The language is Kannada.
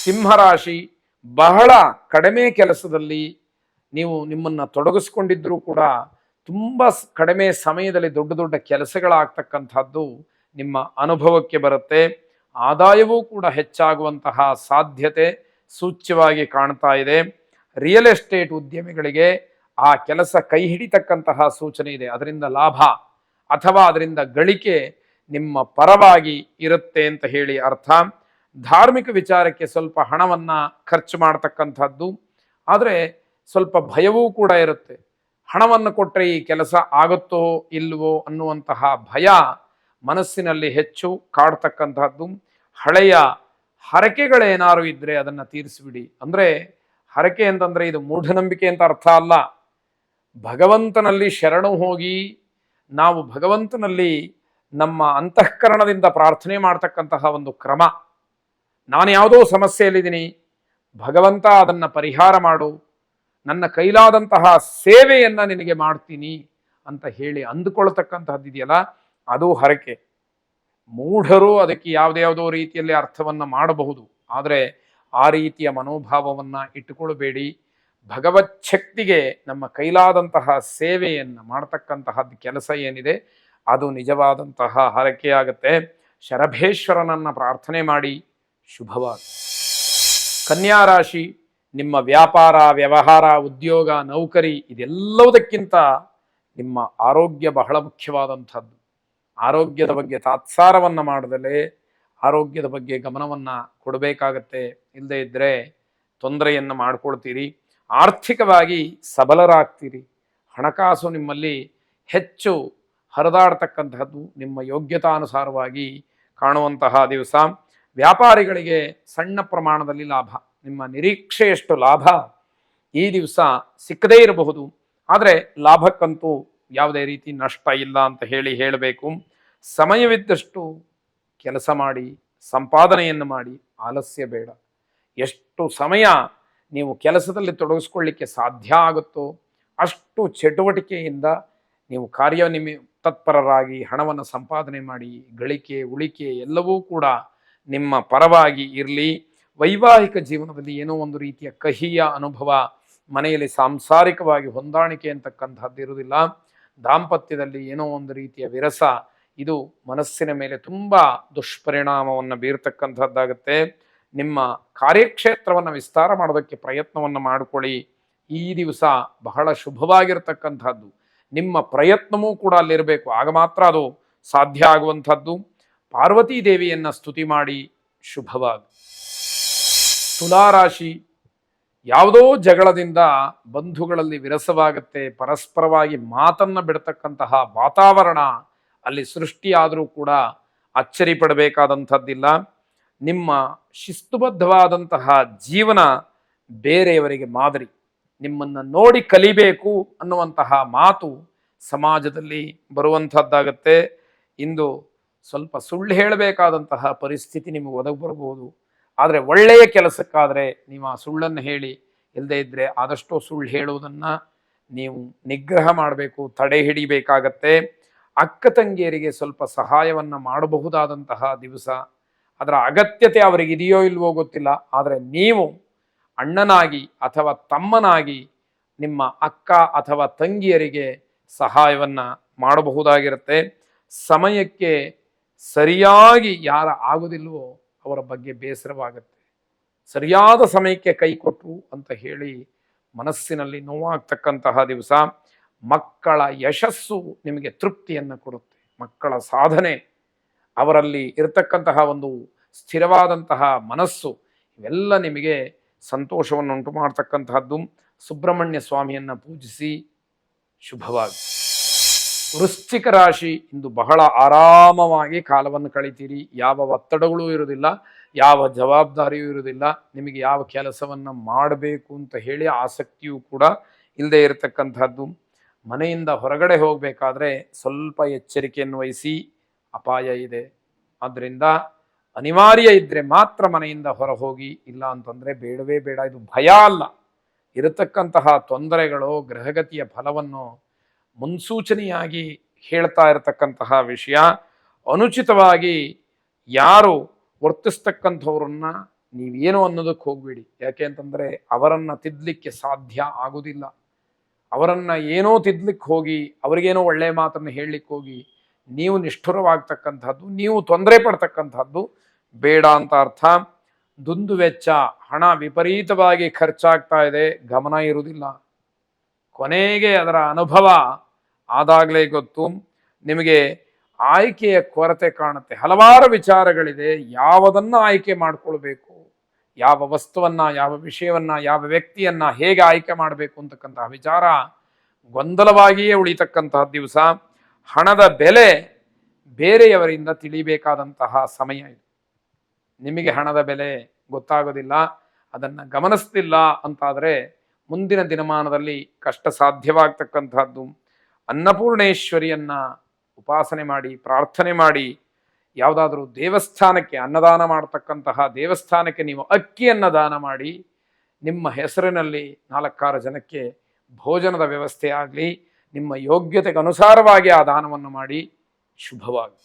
ಸಿಂಹರಾಶಿ ಬಹಳ ಕಡಿಮೆ ಕೆಲಸದಲ್ಲಿ ನೀವು ನಿಮ್ಮನ್ನು ತೊಡಗಿಸ್ಕೊಂಡಿದ್ರೂ ಕೂಡ ತುಂಬ ಕಡಿಮೆ ಸಮಯದಲ್ಲಿ ದೊಡ್ಡ ದೊಡ್ಡ ಕೆಲಸಗಳಾಗ್ತಕ್ಕಂಥದ್ದು ನಿಮ್ಮ ಅನುಭವಕ್ಕೆ ಬರುತ್ತೆ. ಆದಾಯವೂ ಕೂಡ ಹೆಚ್ಚಾಗುವಂತಹ ಸಾಧ್ಯತೆ ಸೂಚ್ಯವಾಗಿ ಕಾಣ್ತಾ ಇದೆ. ರಿಯಲ್ ಎಸ್ಟೇಟ್ ಉದ್ಯಮಿಗಳಿಗೆ ಆ ಕೆಲಸ ಕೈ ಹಿಡಿತಕ್ಕಂತಹ ಸೂಚನೆ ಇದೆ. ಅದರಿಂದ ಲಾಭ ಅಥವಾ ಅದರಿಂದ ಗಳಿಕೆ ನಿಮ್ಮ ಪರವಾಗಿ ಇರುತ್ತೆ ಅಂತ ಹೇಳಿ ಅರ್ಥ. ಧಾರ್ಮಿಕ ವಿಚಾರಕ್ಕೆ ಸ್ವಲ್ಪ ಹಣವನ್ನು ಖರ್ಚು ಮಾಡ್ತಕ್ಕಂಥದ್ದು, ಆದರೆ ಸ್ವಲ್ಪ ಭಯವೂ ಕೂಡ ಇರುತ್ತೆ. ಹಣವನ್ನು ಕೊಟ್ಟರೆ ಈ ಕೆಲಸ ಆಗುತ್ತೋ ಇಲ್ವೋ ಅನ್ನುವಂತಹ ಭಯ ಮನಸ್ಸಿನಲ್ಲಿ ಹೆಚ್ಚು ಕಾಡ್ತಕ್ಕಂಥದ್ದು. ಹಳೆಯ ಹರಕೆಗಳೇನಾರು ಇದ್ದರೆ ಅದನ್ನು ತೀರಿಸಿಬಿಡಿ. ಅಂದರೆ ಹರಕೆ ಅಂತಂದರೆ ಇದು ಮೂಢನಂಬಿಕೆ ಅಂತ ಅರ್ಥ ಅಲ್ಲ. ಭಗವಂತನಲ್ಲಿ ಶರಣು ಹೋಗಿ ನಾವು ಭಗವಂತನಲ್ಲಿ ನಮ್ಮ ಅಂತಃಕರಣದಿಂದ ಪ್ರಾರ್ಥನೆ ಮಾಡ್ತಕ್ಕಂತಹ ಒಂದು ಕ್ರಮ. ನಾನು ಯಾವುದೋ ಸಮಸ್ಯೆಯಲ್ಲಿದ್ದೀನಿ, ಭಗವಂತ ಅದನ್ನು ಪರಿಹಾರ ಮಾಡು, ನನ್ನ ಕೈಲಾದಂತಹ ಸೇವೆಯನ್ನು ನಿನಗೆ ಮಾಡ್ತೀನಿ ಅಂತ ಹೇಳಿ ಅಂದುಕೊಳ್ತಕ್ಕಂತಹದ್ದಿದೆಯಲ್ಲ, ಅದು ಹರಕೆ. ಮೂಢರು ಅದಕ್ಕೆ ಯಾವುದ್ಯಾವುದೋ ರೀತಿಯಲ್ಲಿ ಅರ್ಥವನ್ನು ಮಾಡಬಹುದು, ಆದರೆ ಆ ರೀತಿಯ ಮನೋಭಾವವನ್ನು ಇಟ್ಟುಕೊಳ್ಬೇಡಿ. ಭಗವಚ್ಛಕ್ತಿಗೆ ನಮ್ಮ ಕೈಲಾದಂತಹ ಸೇವೆಯನ್ನು ಮಾಡ್ತಕ್ಕಂತಹದ್ದು ಕೆಲಸ ಏನಿದೆ ಅದು ನಿಜವಾದಂತಹ ಹರಕೆಯಾಗುತ್ತೆ. ಶರಭೇಶ್ವರನನ್ನು ಪ್ರಾರ್ಥನೆ ಮಾಡಿ. ಶುಭವಾಗಿ. ಕನ್ಯಾ ರಾಶಿ, ನಿಮ್ಮ ವ್ಯಾಪಾರ, ವ್ಯವಹಾರ, ಉದ್ಯೋಗ, ನೌಕರಿ ಇದೆಲ್ಲವುದಕ್ಕಿಂತ ನಿಮ್ಮ ಆರೋಗ್ಯ ಬಹಳ ಮುಖ್ಯವಾದಂಥದ್ದು. ಆರೋಗ್ಯದ ಬಗ್ಗೆ ತಾತ್ಸಾರವನ್ನು ಮಾಡದಲೇ ಆರೋಗ್ಯದ ಬಗ್ಗೆ ಗಮನವನ್ನು ಕೊಡಬೇಕಾಗತ್ತೆ. ಇಲ್ಲದೇ ಇದ್ದರೆ ತೊಂದರೆಯನ್ನು ಮಾಡಿಕೊಳ್ತೀರಿ. ಆರ್ಥಿಕವಾಗಿ ಸಬಲರಾಗ್ತೀರಿ. ಹಣಕಾಸು ನಿಮ್ಮಲ್ಲಿ ಹೆಚ್ಚು ಹರಿದಾಡ್ತಕ್ಕಂತಹದ್ದು ನಿಮ್ಮ ಯೋಗ್ಯತಾನುಸಾರವಾಗಿ ಕಾಣುವಂತಹ ದಿವಸ. ವ್ಯಾಪಾರಿಗಳಿಗೆ ಸಣ್ಣ ಪ್ರಮಾಣದಲ್ಲಿ ಲಾಭ, ನಿಮ್ಮ ನಿರೀಕ್ಷೆಯಷ್ಟು ಲಾಭ ಈ ದಿವಸ ಸಿಕ್ಕದೇ ಇರಬಹುದು, ಆದರೆ ಲಾಭಕ್ಕಂತೂ ಯಾವುದೇ ರೀತಿ ನಷ್ಟ ಇಲ್ಲ ಅಂತ ಹೇಳಬೇಕು. ಸಮಯವಿದ್ದಷ್ಟು ಕೆಲಸ ಮಾಡಿ, ಸಂಪಾದನೆಯನ್ನು ಮಾಡಿ, ಆಲಸ್ಯ ಬೇಡ. ಎಷ್ಟು ಸಮಯ ನೀವು ಕೆಲಸದಲ್ಲಿ ತೊಡಗಿಸ್ಕೊಳ್ಳಿಕ್ಕೆ ಸಾಧ್ಯ ಆಗುತ್ತೋ ಅಷ್ಟು ಚಟುವಟಿಕೆಯಿಂದ ನೀವು ತತ್ಪರರಾಗಿ ಹಣವನ್ನು ಸಂಪಾದನೆ ಮಾಡಿ, ಗಳಿಕೆ ಉಳಿಕೆ ಎಲ್ಲವೂ ಕೂಡ ನಿಮ್ಮ ಪರವಾಗಿ ಇರಲಿ. ವೈವಾಹಿಕ ಜೀವನದಲ್ಲಿ ಏನೋ ಒಂದು ರೀತಿಯ ಕಹಿಯ ಅನುಭವ, ಮನೆಯಲ್ಲಿ ಸಾಂಸಾರಿಕವಾಗಿ ಹೊಂದಾಣಿಕೆ ಅಂತಕ್ಕಂಥದ್ದು ಇರುವುದಿಲ್ಲ. ದಾಂಪತ್ಯದಲ್ಲಿ ಏನೋ ಒಂದು ರೀತಿಯ ವಿರಸ, ಇದು ಮನಸ್ಸಿನ ಮೇಲೆ ತುಂಬ ದುಷ್ಪರಿಣಾಮವನ್ನು ಬೀರ್ತಕ್ಕಂಥದ್ದಾಗುತ್ತೆ. ನಿಮ್ಮ ಕಾರ್ಯಕ್ಷೇತ್ರವನ್ನು ವಿಸ್ತಾರ ಮಾಡೋದಕ್ಕೆ ಪ್ರಯತ್ನವನ್ನು ಮಾಡಿಕೊಳ್ಳಿ. ಈ ದಿವಸ ಬಹಳ ಶುಭವಾಗಿರ್ತಕ್ಕಂಥದ್ದು. ನಿಮ್ಮ ಪ್ರಯತ್ನವೂ ಕೂಡ ಅಲ್ಲಿರಬೇಕು, ಆಗ ಮಾತ್ರ ಅದು ಸಾಧ್ಯ ಆಗುವಂಥದ್ದು. ಪಾರ್ವತೀ ದೇವಿಯನ್ನು ಸ್ತುತಿ ಮಾಡಿ. ಶುಭವಾಗಿ. ತುಲಾರಾಶಿ, ಯಾವುದೋ ಜಗಳದಿಂದ ಬಂಧುಗಳಲ್ಲಿ ವಿರಸವಾಗುತ್ತೆ, ಪರಸ್ಪರವಾಗಿ ಮಾತನ್ನು ಬಿಡ್ತಕ್ಕಂತಹ ವಾತಾವರಣ ಅಲ್ಲಿ ಸೃಷ್ಟಿಯಾದರೂ ಕೂಡ ಅಚ್ಚರಿ ಪಡಬೇಕಾದಂಥದ್ದಿಲ್ಲ. ನಿಮ್ಮ ಶಿಸ್ತುಬದ್ಧವಾದಂತಹ ಜೀವನ ಬೇರೆಯವರಿಗೆ ಮಾದರಿ. ನಿಮ್ಮನ್ನು ನೋಡಿ ಕಲಿಬೇಕು ಅನ್ನುವಂತಹ ಮಾತು ಸಮಾಜದಲ್ಲಿ ಬರುವಂಥದ್ದಾಗತ್ತೆ. ಇಂದು ಸ್ವಲ್ಪ ಸುಳ್ಳು ಹೇಳಬೇಕಾದಂತಹ ಪರಿಸ್ಥಿತಿ ನಿಮಗೆ ಒದಗಿ ಬರಬಹುದು, ಆದರೆ ಒಳ್ಳೆಯ ಕೆಲಸಕ್ಕಾದರೆ ನೀವು ಆ ಸುಳ್ಳನ್ನು ಹೇಳಿ. ಇಲ್ಲದೇ ಇದ್ದರೆ ಆದಷ್ಟು ಸುಳ್ಳು ಹೇಳುವುದನ್ನು ನೀವು ನಿಗ್ರಹ ಮಾಡಬೇಕು, ತಡೆ ಹಿಡಿಬೇಕಾಗತ್ತೆ. ಅಕ್ಕ ತಂಗಿಯರಿಗೆ ಸ್ವಲ್ಪ ಸಹಾಯವನ್ನು ಮಾಡಬಹುದಾದಂತಹ ದಿವಸ. ಅದರ ಅಗತ್ಯತೆ ಅವರಿಗಿದೆಯೋ ಇಲ್ವೋ ಗೊತ್ತಿಲ್ಲ, ಆದರೆ ನೀವು ಅಣ್ಣನಾಗಿ ಅಥವಾ ತಮ್ಮನಾಗಿ ನಿಮ್ಮ ಅಕ್ಕ ಅಥವಾ ತಂಗಿಯರಿಗೆ ಸಹಾಯವನ್ನು ಮಾಡಬಹುದಾಗಿರುತ್ತೆ. ಸಮಯಕ್ಕೆ ಸರಿಯಾಗಿ ಯಾರ ಆಗೋದಿಲ್ವೋ ಅವರ ಬಗ್ಗೆ ಬೇಸರವಾಗುತ್ತೆ. ಸರಿಯಾದ ಸಮಯಕ್ಕೆ ಕೈ ಕೊಟ್ಟರು ಅಂತ ಹೇಳಿ ಮನಸ್ಸಿನಲ್ಲಿ ನೋವಾಗ್ತಕ್ಕಂತಹ ದಿವಸ. ಮಕ್ಕಳ ಯಶಸ್ಸು ನಿಮಗೆ ತೃಪ್ತಿಯನ್ನು ಕೊಡುತ್ತೆ. ಮಕ್ಕಳ ಸಾಧನೆ, ಅವರಲ್ಲಿ ಇರತಕ್ಕಂತಹ ಒಂದು ಸ್ಥಿರವಾದಂತಹ ಮನಸ್ಸು, ಇವೆಲ್ಲ ನಿಮಗೆ ಸಂತೋಷವನ್ನು ಉಂಟು ಮಾಡ್ತಕ್ಕಂತಹದ್ದು. ಸುಬ್ರಹ್ಮಣ್ಯ ಸ್ವಾಮಿಯನ್ನು ಪೂಜಿಸಿ. ಶುಭವಾಗಿ. ವೃಶ್ಚಿಕ ರಾಶಿ, ಇಂದು ಬಹಳ ಆರಾಮವಾಗಿ ಕಾಲವನ್ನು ಕಳಿತೀರಿ. ಯಾವ ಒತ್ತಡಗಳೂ ಇರುವುದಿಲ್ಲ, ಯಾವ ಜವಾಬ್ದಾರಿಯೂ ಇರುವುದಿಲ್ಲ. ನಿಮಗೆ ಯಾವ ಕೆಲಸವನ್ನು ಮಾಡಬೇಕು ಅಂತ ಹೇಳಿ ಆಸಕ್ತಿಯೂ ಕೂಡ ಇಲ್ಲದೆ ಇರತಕ್ಕಂಥದ್ದು. ಮನೆಯಿಂದ ಹೊರಗಡೆ ಹೋಗಬೇಕಾದ್ರೆ ಸ್ವಲ್ಪ ಎಚ್ಚರಿಕೆಯನ್ನು ವಹಿಸಿ, ಅಪಾಯ ಇದೆ. ಆದ್ದರಿಂದ ಅನಿವಾರ್ಯ ಇದ್ದರೆ ಮಾತ್ರ ಮನೆಯಿಂದ ಹೊರ ಹೋಗಿ, ಇಲ್ಲ ಅಂತಂದರೆ ಬೇಡವೇ ಬೇಡ. ಇದು ಭಯ ಅಲ್ಲ, ಇರತಕ್ಕಂತಹ ತೊಂದರೆಗಳು, ಗ್ರಹಗತಿಯ ಫಲವನ್ನು ಮುನ್ಸೂಚನೆಯಾಗಿ ಹೇಳ್ತಾ ಇರತಕ್ಕಂತಹ ವಿಷಯ. ಅನುಚಿತವಾಗಿ ಯಾರು ವರ್ತಿಸ್ತಕ್ಕಂಥವ್ರನ್ನ ನೀವೇನು ಅನ್ನೋದಕ್ಕೆ ಹೋಗ್ಬೇಡಿ. ಯಾಕೆ ಅಂತಂದರೆ ಅವರನ್ನು ತಿದ್ದಲಿಕ್ಕೆ ಸಾಧ್ಯ ಆಗೋದಿಲ್ಲ. ಅವರನ್ನು ಏನೋ ತಿದ್ದಲಿಕ್ಕೆ ಹೋಗಿ ಅವರಿಗೇನೋ ಒಳ್ಳೆಯ ಮಾತನ್ನು ಹೇಳಲಿಕ್ಕೆ ಹೋಗಿ ನೀವು ನಿಷ್ಠುರವಾಗ್ತಕ್ಕಂಥದ್ದು, ನೀವು ತೊಂದರೆ ಪಡ್ತಕ್ಕಂಥದ್ದು ಬೇಡ ಅಂತ ಅರ್ಥ. ದುಂದು ವೆಚ್ಚ, ಹಣ ವಿಪರೀತವಾಗಿ ಖರ್ಚಾಗ್ತಾ ಇದೆ, ಗಮನ ಇರುವುದಿಲ್ಲ. ಕೊನೆಗೆ ಅದರ ಅನುಭವ ಆದಾಗಲೇ ಗೊತ್ತು. ನಿಮಗೆ ಆಯ್ಕೆಯ ಕೊರತೆ ಕಾಣುತ್ತೆ. ಹಲವಾರು ವಿಚಾರಗಳಿದೆ, ಯಾವುದನ್ನು ಆಯ್ಕೆ ಮಾಡಿಕೊಳ್ಬೇಕು, ಯಾವ ವಸ್ತುವನ್ನ, ಯಾವ ವಿಷಯವನ್ನ, ಯಾವ ವ್ಯಕ್ತಿಯನ್ನ ಹೇಗೆ ಆಯ್ಕೆ ಮಾಡಬೇಕು ಅಂತಕ್ಕಂತಹ ವಿಚಾರ ಗೊಂದಲವಾಗಿಯೇ ಉಳಿತಕ್ಕಂತಹ ದಿವಸ. ಹಣದ ಬೆಲೆ ಬೇರೆಯವರಿಂದ ತಿಳಿಬೇಕಾದಂತಹ ಸಮಯ ಇದು. ನಿಮಗೆ ಹಣದ ಬೆಲೆ ಗೊತ್ತಾಗೋದಿಲ್ಲ, ಅದನ್ನು ಗಮನಿಸ್ತಿಲ್ಲ ಅಂತಾದರೆ ಮುಂದಿನ ದಿನಮಾನದಲ್ಲಿ ಕಷ್ಟ ಸಾಧ್ಯವಾಗ್ತಕ್ಕಂಥದ್ದು. ಅನ್ನಪೂರ್ಣೇಶ್ವರಿಯನ್ನ ಉಪಾಸನೆ ಮಾಡಿ, ಪ್ರಾರ್ಥನೆ ಮಾಡಿ, ಯಾವುದಾದ್ರೂ ದೇವಸ್ಥಾನಕ್ಕೆ ಅನ್ನದಾನ ಮಾಡ್ತಕ್ಕಂತಹ ದೇವಸ್ಥಾನಕ್ಕೆ ನೀವು ಅಕ್ಕಿಯನ್ನು ದಾನ ಮಾಡಿ, ನಿಮ್ಮ ಹೆಸರಿನಲ್ಲಿ 4-6 ಜನಕ್ಕೆ ಭೋಜನದ ವ್ಯವಸ್ಥೆ ಆಗಲಿ, ನಿಮ್ಮ ಯೋಗ್ಯತೆಗೆ ಅನುಸಾರವಾಗಿ ಆ ದಾನವನ್ನು ಮಾಡಿ. ಶುಭವಾಗಿ.